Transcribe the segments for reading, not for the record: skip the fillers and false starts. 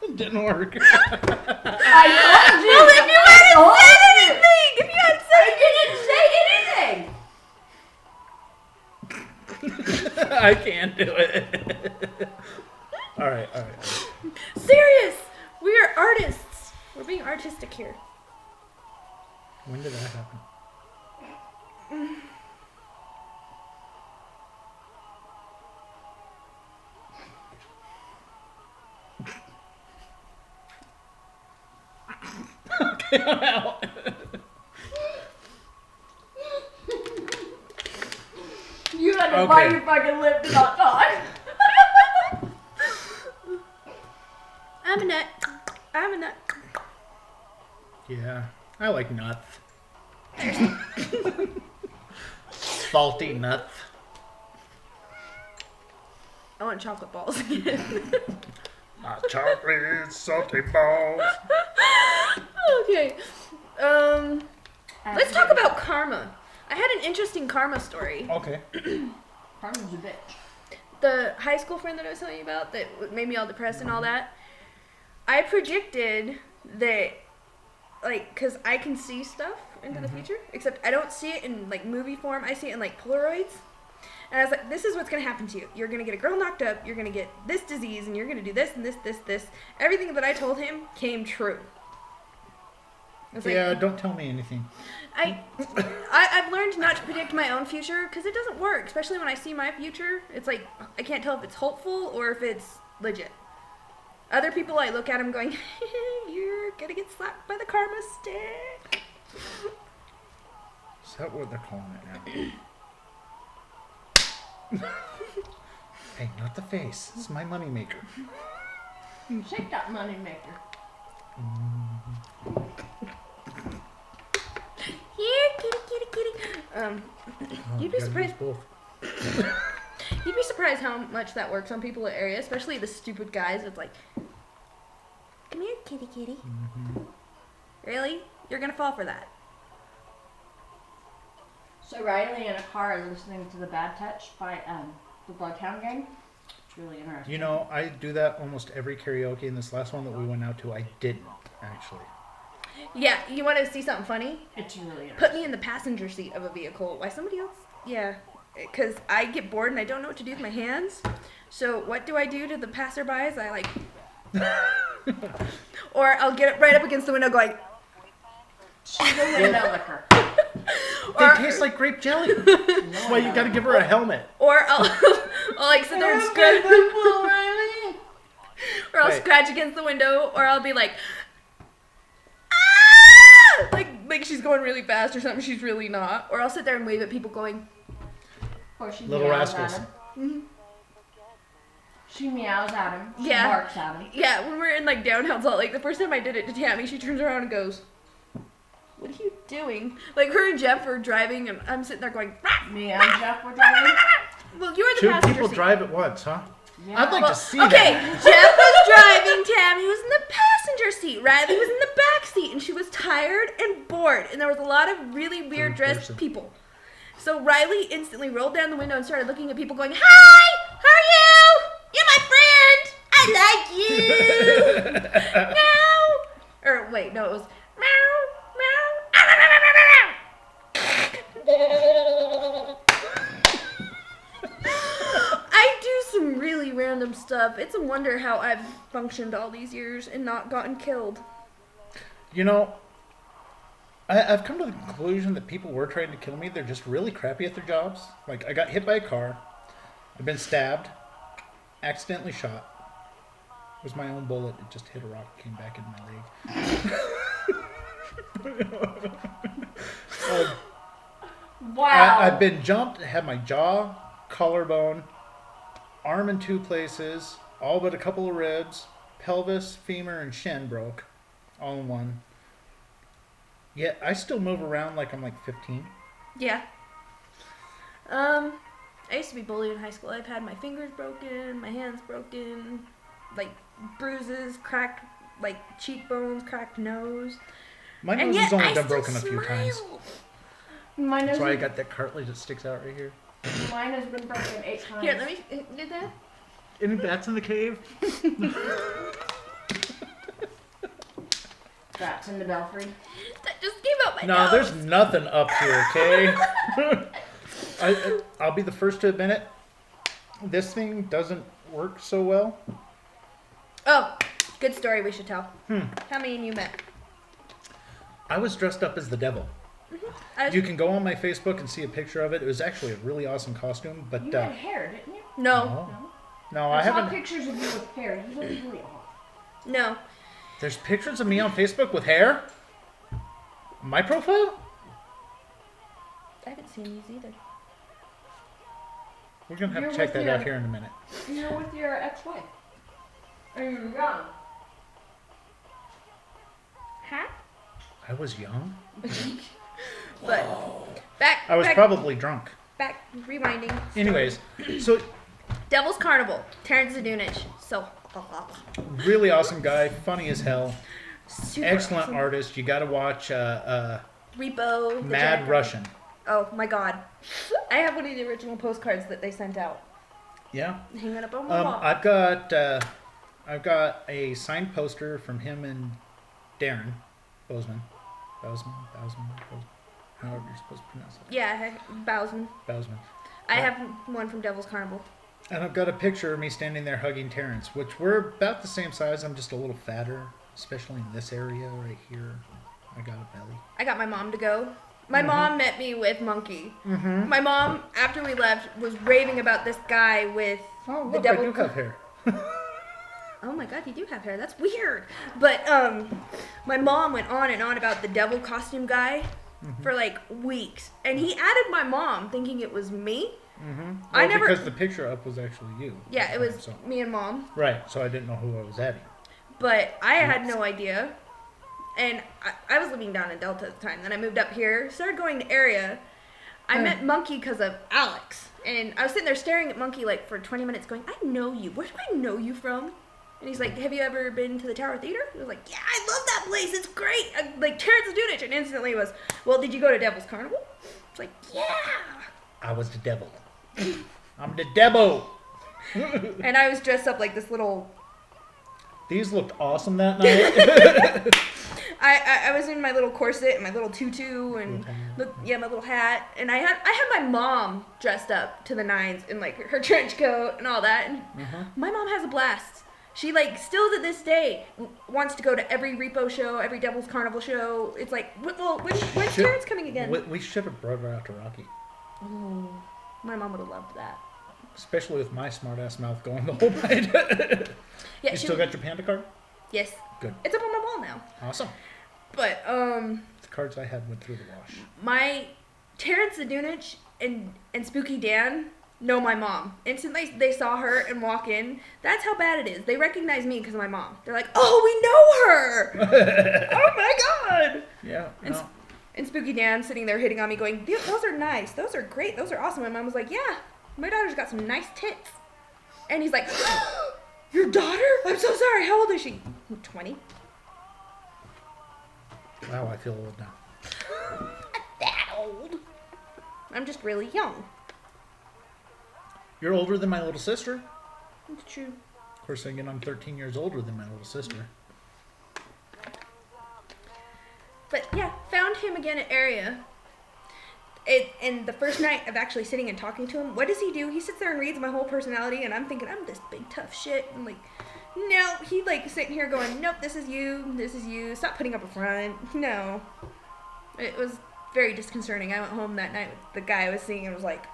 It didn't work. I told you. Well, if you hadn't said anything! If you hadn't said I can't do it. All right. Serious! We are artists. We're being artistic here. When did that happen? Okay, I'm out. You had to bite your fucking lip to not talk. I'm a nut. I'm a nut. Yeah, I like nuts. Salty nuts. I want chocolate balls again. My chocolate salty balls. Okay. Let's talk about karma. I had an interesting karma story. Okay. Karma's a bitch. The high school friend that I was telling you about that made me all depressed and all that, I predicted that, like, because I can see stuff into the future, except I don't see it in, like, movie form. I see it in, like, Polaroids. And I was like, this is what's going to happen to you. You're going to get a girl knocked up, you're going to get this disease, and you're going to do this and this, this, this. Everything that I told him came true. Yeah, don't tell me anything. I've learned not to predict my own future because it doesn't work, especially when I see my future. It's like, I can't tell if it's hopeful or if it's legit. Other people, I look at them going, you're going to get slapped by the karma stick. Is that what they're calling it now? Hey, not the face. This is my moneymaker. Shake that money maker. Here, kitty. You'd be surprised. You'd be surprised how much that works on people in the area, especially the stupid guys. It's like, come here, kitty. Mm-hmm. Really? You're gonna fall for that. So Riley in a car listening to the Bad Touch by the Bloodhound Gang. It's really interesting. You know, I do that almost every karaoke, and this last one that we went out to, I didn't, actually. Yeah, you want to see something funny? It's really interesting. Put me in the passenger seat of a vehicle. Why somebody else? Yeah, because I get bored and I don't know what to do with my hands. So what do I do to the passerbys? I like... Or I'll get it right up against the window going... She's a window licker. They taste like grape jelly. That's why you gotta give her a helmet. Or I'll like sit there and scratch... Or I'll scratch against the window, or I'll be like... Like she's going really fast or something, she's really not. Or I'll sit there and wave at people going... Or she Little meows rascals. at him. Mm-hmm. She meows at him. She Yeah. barks at him. Yeah, when we're in like downtown Salt Lake, the first time I did it to Tammy, she turns around and goes, what are you doing? Like her and Jeff were driving and I'm sitting there going, rah, Me and Jeff were driving. well, you were the Two passenger people seat. drive at once, huh? Yeah. I'd like to see Okay, that. Jeff was driving, Tammy was in the passenger seat, Riley was in the back seat, and she was tired and bored, and there was a lot of really weird dressed person. people. So Riley instantly rolled down the window and started looking at people going, hi, how are you? You're my friend. I like you. Meow. Or wait, no, it was meow, meow. I do some really random stuff. It's a wonder how I've functioned all these years and not gotten killed. You know, I've come to the conclusion that people were trying to kill me. They're just really crappy at their jobs. Like, I got hit by a car. I've been stabbed. Accidentally shot. It was my own bullet. It just hit a rock and came back in my leg. Wow. I've been jumped, had my jaw, collarbone, arm in 2 places, all but a couple of ribs, pelvis, femur, and shin broke, all in one. Yet I still move around like I'm like 15. Yeah. I used to be bullied in high school. I've had my fingers broken, my hands broken, like bruises, cracked like cheekbones, cracked nose. My And nose yet has only I been still broken a few times. smile. Mine That's has, why I got that cartilage that sticks out right here. mine has been broken 8 times. Here, let me do that. Any bats in the cave? Rats in the belfry. That just came out my No, nose. there's nothing up here, okay? I'll be the first to admit it. This thing doesn't work so well. Oh, good story we should tell. How many of you met? I was dressed up as the devil. I was, You can go on my Facebook and see a picture of it. It was actually a really awesome costume, but You had hair, didn't you? no, no, I I saw haven't. pictures of you with hair. You look really off. no. There's pictures of me on Facebook with hair. My profile? I haven't seen these either. We're gonna have You're to check with that your- out here in a minute. You're with your ex-wife. And you're young. Huh? I was young. But back. I was back, probably drunk. back. Rewinding. Anyways, so Devil's Carnival. Terrence Zadunich. So. really awesome guy, funny as hell, Super excellent awesome. artist. You got to watch Repo. the Mad Jack- Russian. Oh my god. I have one of the original postcards that they sent out. Yeah. Hanging up on my wall. I've got a signed poster from him and Darren Bozeman. Bozeman, however you're supposed to pronounce it. Yeah, Bowsen. Bozeman. I have one from Devil's Carnival. And I've got a picture of me standing there hugging Terrence, which we're about the same size. I'm just a little fatter, especially in this area right here. I got a belly. I got my mom to go. My mom met me with Monkey. Mm-hmm. My mom, after we left, was raving about this guy with Oh, the look, I devil. do have hair. Oh my god, you do have hair. That's weird. But my mom went on and on about the devil costume guy for like weeks, and he added my mom, thinking it was me. Mm-hmm. I never- because the picture up was actually you. Yeah, it was So, me and mom. right, so I didn't know who I was adding. But I had no idea. And I was living down in Delta at the time. Then I moved up here, started going to area. I met Monkey because of Alex. And I was sitting there staring at Monkey like for 20 minutes going, I know you. Where do I know you from? And he's like, have you ever been to the Tower Theater? I was like, yeah, I love that place. It's great. Like, Terrence Zadunich. And instantly was, well, did you go to Devil's Carnival? It's like, yeah. I was the devil. I'm the devil. And I was dressed up like this little... These looked awesome that night. I was in my little corset and my little tutu and my little hat, and I had my mom dressed up to the nines in like her trench coat and all that. And my mom has a blast. She like still to this day wants to go to every Repo show, every Devil's Carnival show. It's like, well, when's Should- Terrence coming again? We should have brought her out to Rocky, Oh, my mom would have loved that. especially with my smart ass mouth going the whole night. Yeah, You she still got your panda card? yes, Good. it's up on my wall now. Awesome. But The cards I had went through the wash. my Terrence Zadunich and Spooky Dan know my mom. Instantly they saw her and walk in. That's how bad it is. They recognize me because of my mom. They're like, oh, we know her. Oh my god. Yeah. And, No. and Spooky Dan sitting there hitting on me going, those are nice. Those are great. Those are awesome. My mom was like, yeah, my daughter's got some nice tits. And he's like, your daughter? I'm so sorry. How old is she? 20. Wow, I feel old now. That old. I'm just really young. You're older than my little sister. It's true. Of course, again, I'm 13 years older than my little sister. But yeah, found him again at area. And the first night of actually sitting and talking to him, what does he do? He sits there and reads my whole personality, and I'm thinking, I'm this big tough shit. I'm like, no. He like sitting here going, nope, this is you. Stop putting up a front. No. It was very disconcerting. I went home that night with the guy I was seeing and was like,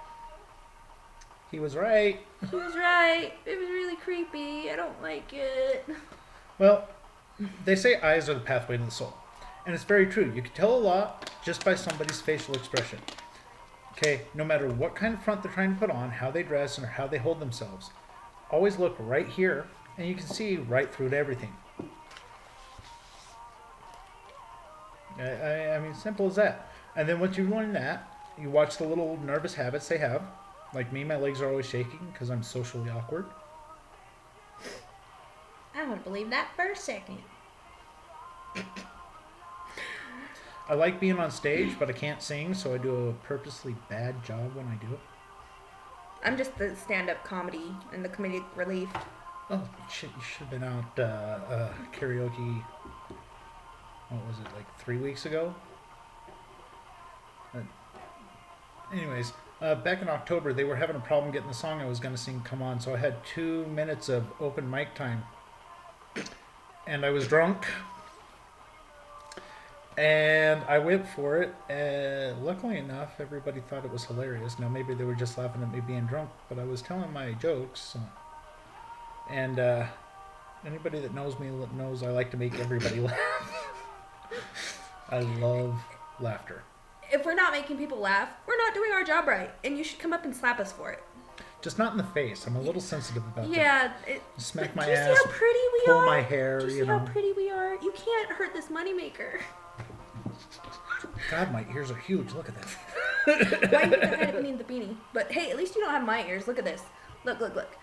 He was right. he was right. It was really creepy. I don't like it. Well, they say eyes are the pathway to the soul. And it's very true. You can tell a lot just by somebody's facial expression. Okay, no matter what kind of front they're trying to put on, how they dress, or how they hold themselves, always look right here, and you can see right through to everything. I mean, simple as that. And then once you learn that, you watch the little nervous habits they have. Like me, my legs are always shaking because I'm socially awkward. I wouldn't believe that for a second. I like being on stage, but I can't sing, so I do a purposely bad job when I do it. I'm just the stand-up comedy and the comedic relief. Oh, shit, you should have been out karaoke what was it, like 3 weeks ago? Uh, anyways, back in October, they were having a problem getting the song I was going to sing come on, so I had 2 minutes of open mic time. And I was drunk. And I went for it, and luckily enough, everybody thought it was hilarious. Now, maybe they were just laughing at me being drunk, but I was telling my jokes. And anybody that knows me knows I like to make everybody laugh. I love laughter. If we're not making people laugh, we're not doing our job right, and you should come up and slap us for it. Just not in the face. I'm a little sensitive about that. Yeah. Smack my do you ass. see how pretty we pull are? my hair, Do you see how pretty we are? You can't hurt this moneymaker. God, my ears are huge. Look at that. Why did I hide me in the beanie? But hey, at least you don't have my ears. Look at this. Look.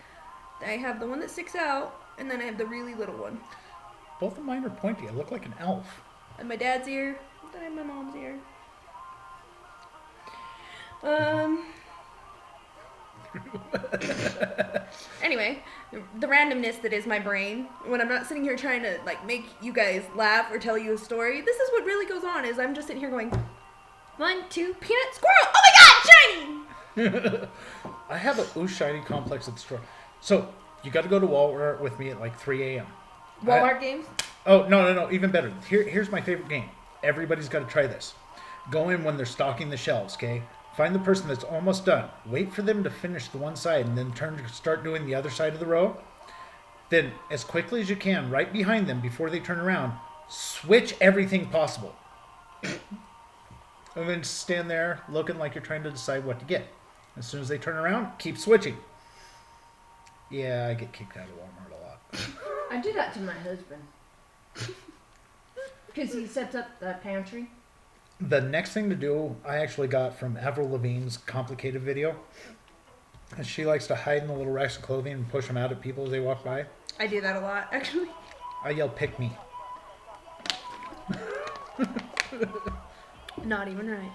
I have the one that sticks out, and then I have the really little one. Both of mine are pointy. I look like an elf. And my dad's ear. Then I have my mom's ear. Anyway, the randomness that is my brain, when I'm not sitting here trying to like make you guys laugh or tell you a story, this is what really goes on. Is I'm just sitting here going, 1, 2, peanut, squirrel. Oh my God, shiny! I have a ooh shiny complex at the store. So you got to go to Walmart with me at like 3 a.m. Walmart games. Oh no! Even better. Here's my favorite game. Everybody's got to try this. Go in when they're stocking the shelves. Okay. Find the person that's almost done. Wait for them to finish the one side and then start doing the other side of the row. Then, as quickly as you can, right behind them before they turn around, switch everything possible. And then just stand there looking like you're trying to decide what to get. As soon as they turn around, keep switching. Yeah, I get kicked out of Walmart a lot. I do that to my husband. Because he sets up the pantry. The next thing to do, I actually got from Avril Lavigne's complicated video. And she likes to hide in the little racks of clothing and push them out at people as they walk by. I do that a lot, actually. I yell, pick me. Not even right.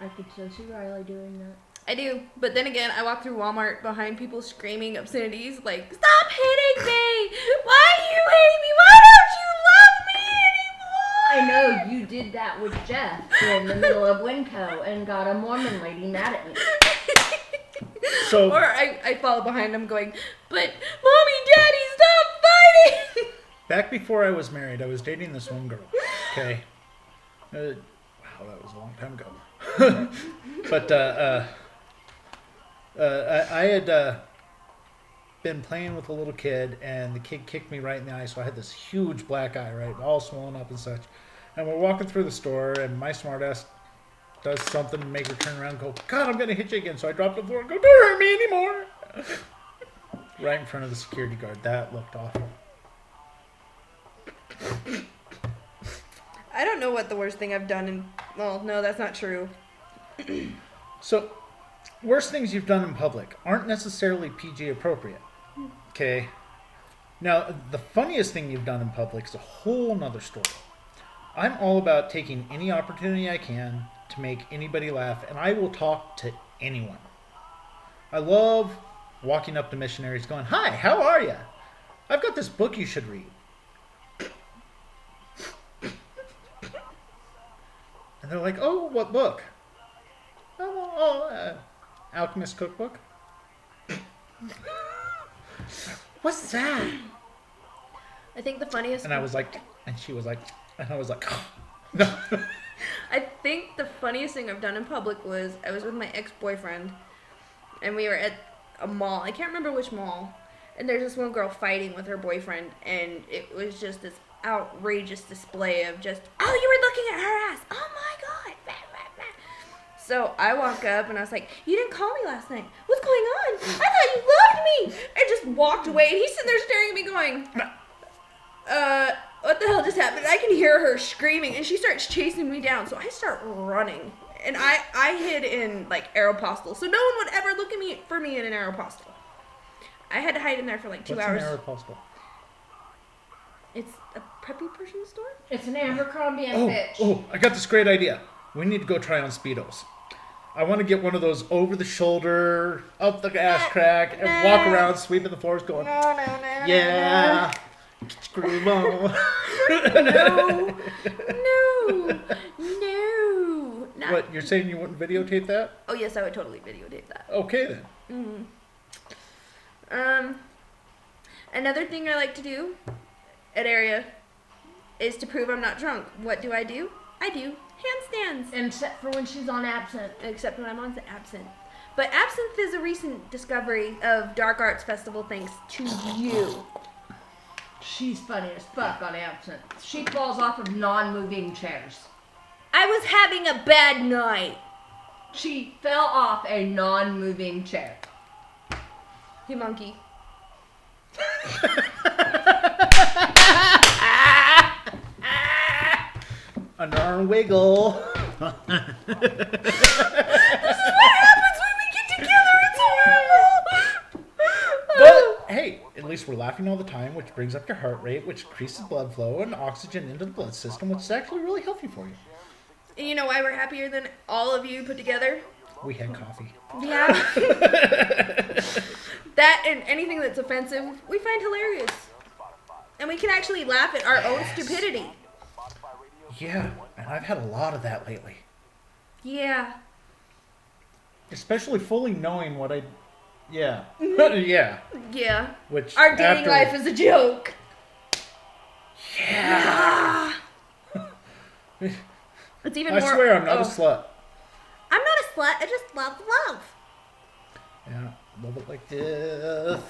I could so see Riley doing that. I do, but then again, I walk through Walmart behind people screaming obscenities like, "Stop hitting me! Why are you hitting me? Why don't you love me anymore?" I know you did that with Jeff in the middle of Winco and got a Mormon lady mad at me. So, Or I follow behind them going, "But Mommy, Daddy, stop fighting!" back before I was married, I was dating this one girl. Okay. Wow, that was a long time ago. But I had been playing with a little kid, and the kid kicked me right in the eye, so I had this huge black eye, right, all swollen up and such. And we're walking through the store, and my smartass does something to make her turn around and go, "God, I'm going to hit you again." So I dropped to the floor and go, "Don't hurt me anymore." Right in front of the security guard. That looked awful. I don't know what the worst thing I've done in... Well, no, that's not true. So, worst things you've done in public aren't necessarily PG appropriate. Okay. Now, the funniest thing you've done in public is a whole nother story. I'm all about taking any opportunity I can to make anybody laugh, and I will talk to anyone. I love walking up to missionaries going, "Hi, how are you? I've got this book you should read." And they're like, "Oh, what book?" Alchemist Cookbook. What's that? I think the funniest... And I was like, and she was like, and I was like, no. I think the funniest thing I've done in public was I was with my ex-boyfriend, and we were at a mall. I can't remember which mall. And there's this one girl fighting with her boyfriend, and it was just this outrageous display of just, "Oh, you were looking at her ass. Oh my God." So I walk up and I was like, "You didn't call me last night. What's going on? I thought you loved me." And just walked away, and he's sitting there staring at me going, what the hell just happened? I can hear her screaming, and she starts chasing me down. So I start running, and I hid in like Aeropostale, so no one would ever look at me for me in an Aeropostale. I had to hide in there for like 2 hours. What's an Aeropostale? It's a preppy person store? It's an Abercrombie and Fitch. Oh, I got this great idea. We need to go try on Speedos. I want to get one of those over the shoulder, up the ass crack, and walk around sweeping the floors going, No. "Yeah, scream on." No. No. No. Not. What, you're saying you wouldn't videotape that? Oh yes, I would totally videotape that. Okay then. Another thing I like to do at area is to prove I'm not drunk. What do? I do handstands. Except for when she's on absinthe. Except when I'm on the absinthe. But absinthe is a recent discovery of Dark Arts Festival thanks to you. She's funny as fuck on absinthe. She falls off of non-moving chairs. I was having a bad night. She fell off a non-moving chair. You monkey. Underarm wiggle. This is what happens when we get together. It's horrible. But hey, at least we're laughing all the time, which brings up your heart rate, which increases blood flow and oxygen into the blood system, which is actually really healthy for you. And you know why we're happier than all of you put together? We had coffee. Yeah. That and anything that's offensive, we find hilarious. And we can actually laugh at our own stupidity. Yeah, and I've had a lot of that lately. Yeah. Especially fully knowing what I... Yeah. Yeah. Yeah. Which Our dating life is a joke. Yeah. It's even I more. swear I'm not a slut. I'm not a slut. I just love love. Yeah, love it like this.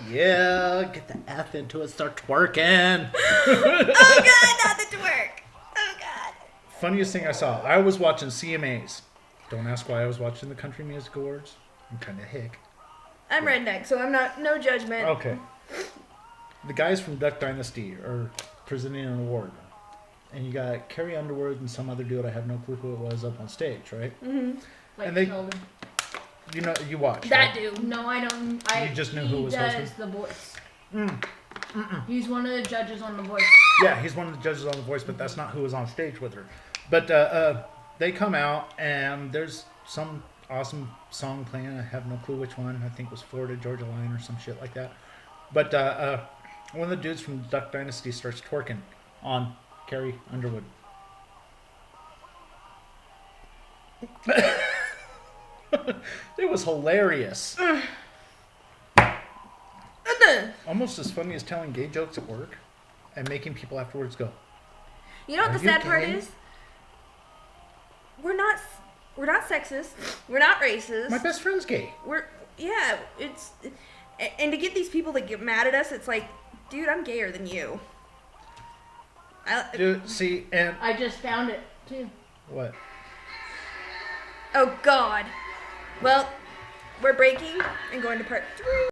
Yeah, get the F into it, start twerking. Oh God, not the twerk. Oh God. Funniest thing I saw, I was watching CMAs. Don't ask why I was watching the Country Music Awards. I'm kind of hick. I'm redneck, so I'm not. No judgment. Okay. The guys from Duck Dynasty are presenting an award. And you got Carrie Underwood and some other dude, I have no clue who it was, up on stage, right? Mm-hmm. Like And they- Sheldon. You know, you watch, That right? dude. No, I don't. You just knew who was He hosting? does The Voice. He's one of the judges on The Voice. Yeah, he's one of the judges on The Voice, but that's not who was on stage with her. But they come out, and there's some awesome song playing. I have no clue which one. I think it was Florida Georgia Line or some shit like that. But one of the dudes from Duck Dynasty starts twerking on Carrie Underwood. It was hilarious. Almost as funny as telling gay jokes at work and making people afterwards go, You know what Are the you sad part gay? is? We're not sexist. We're not racist. my best friend's gay. It's and to get these people to get mad at us, it's like, dude, I'm gayer than you. Dude, see, and I just found it too. what? Oh God. Well, we're breaking and going to part 3.